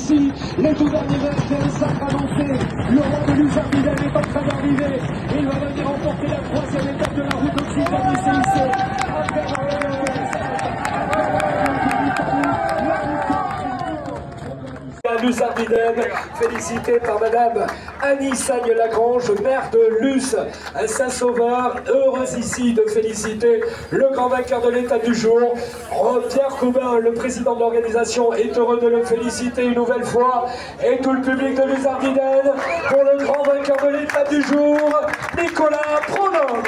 ici, les tout derniers mètres vers le sacre avancé. Le roi de Luz Ardiden est en train d'arriver. Il va venir remporter la troisième étape de la route Occitanie-CIC. Luz Ardiden, félicité par Madame Annie Sagne-Lagrange, maire de Luz Saint-Sauveur, heureuse ici de féliciter le grand vainqueur de l'étape du jour. Pierre Coubin, le président de l'organisation, est heureux de le féliciter une nouvelle fois, et tout le public de Luz Ardiden pour le grand vainqueur de l'étape du jour, Nicolas Prodhomme.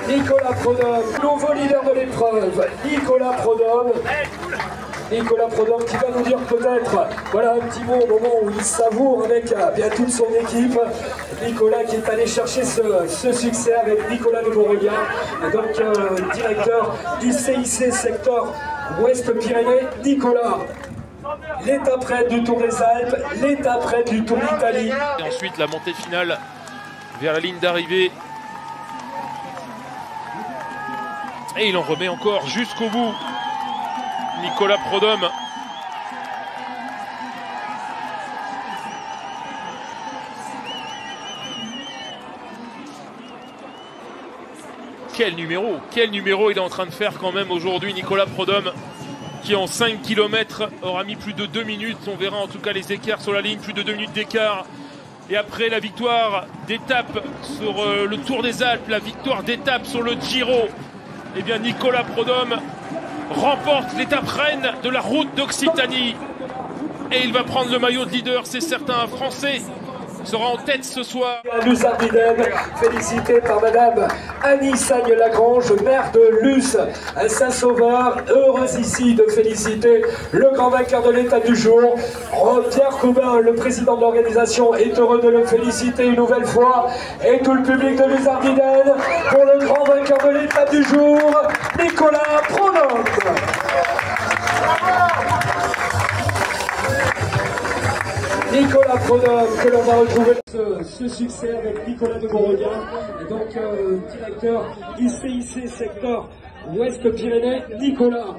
Nicolas Prodhomme, nouveau leader de l'épreuve, Nicolas Prodhomme qui va nous dire peut-être, voilà, un petit mot au moment où il savoure avec bien toute son équipe. Nicolas qui est allé chercher ce succès avec Nicolas de Beauregard, donc directeur du CIC secteur Ouest-Pyrénées. Nicolas, l'étape reine du Tour des Alpes, l'étape reine du Tour d'Italie. Et ensuite la montée finale vers la ligne d'arrivée. Et il en remet encore jusqu'au bout. Nicolas Prodhomme. Quel numéro il est en train de faire quand même aujourd'hui, Nicolas Prodhomme, qui en 5 km aura mis plus de 2 minutes. On verra en tout cas les écarts sur la ligne, plus de 2 minutes d'écart. Et après la victoire d'étape sur le Tour des Alpes, la victoire d'étape sur le Giro, eh bien Nicolas Prodhomme remporte l'étape reine de la route d'Occitanie. Et il va prendre le maillot de leader, c'est certain. Un Français sera en tête ce soir. Luz Ardiden, félicité par Madame Annie Sagne-Lagrange, maire de Luz Saint-Sauveur, heureuse ici de féliciter le grand vainqueur de l'étape du jour. Pierre Coubin, le président de l'organisation, est heureux de le féliciter une nouvelle fois, et tout le public de Luz Ardiden pour le grand vainqueur de l'étape du jour, Nicolas Prodhomme. Nicolas Prodhomme, que l'on va retrouver ce succès avec Nicolas de Beauregard, donc directeur du CIC secteur Ouest-Pyrénées. Nicolas,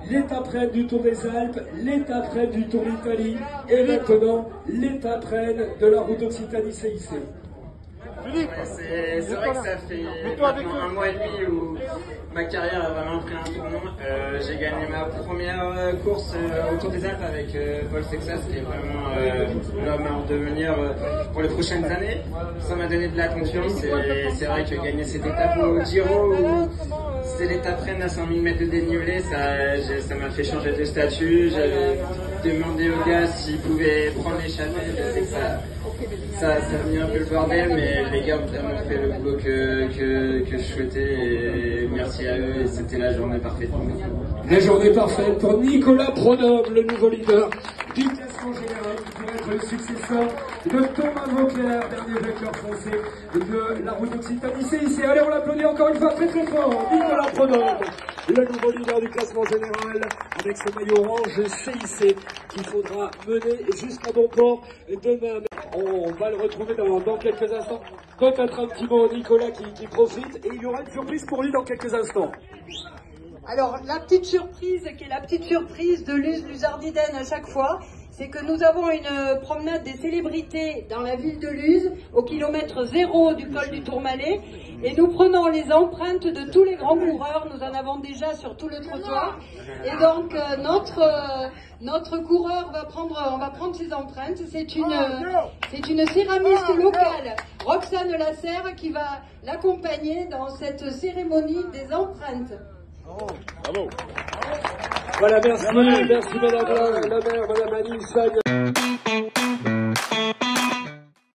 l'étape reine du Tour des Alpes, l'étape reine du Tour d'Italie, et maintenant l'étape reine de la route Occitanie-CIC. C'est vrai que ça fait maintenant un mois et demi où ma carrière a vraiment pris un tournant. J'ai gagné ma première course au Tour des Alpes avec Paul Sexas, qui est vraiment l'homme à en devenir pour les prochaines années. Ça m'a donné de la confiance, et c'est vrai que gagner cette étape au Giro, c'est l'étape reine à 100 000 mètres de dénivelé, ça m'a fait changer de statut. J'avais demandé aux gars s'ils pouvaient prendre l'échappée. Je sais que ça a mis un peu le bordel, mais les gars ont vraiment fait le boulot que je souhaitais, et merci à eux, et c'était la journée parfaite pour moi. La journée parfaite pour Nicolas Prodhomme, le nouveau leader du classement général, qui pourrait être le successeur de Thomas Vauclair, dernier vainqueur français de la route Occitanie-CIC. Allez, on l'applaudit encore une fois très très fort, Nicolas Prodhomme, le nouveau leader du classement général, avec ce maillot orange CIC qu'il faudra mener jusqu'à bon port demain. On va le retrouver dans quelques instants. Peut-être un petit mot, Nicolas qui profite, et il y aura une surprise pour lui dans quelques instants. Alors, la petite surprise, qui est la petite surprise de Luz Ardiden à chaque fois, c'est que nous avons une promenade des célébrités dans la ville de Luz, au kilomètre 0 du col du Tourmalet, et nous prenons les empreintes de tous les grands coureurs. Nous en avons déjà sur tout le trottoir, et donc notre coureur on va prendre ses empreintes. C'est une céramiste locale, Roxane Lasserre, qui va l'accompagner dans cette cérémonie des empreintes. Bravo. Voilà, merci madame la maire, madame Annie Sagne.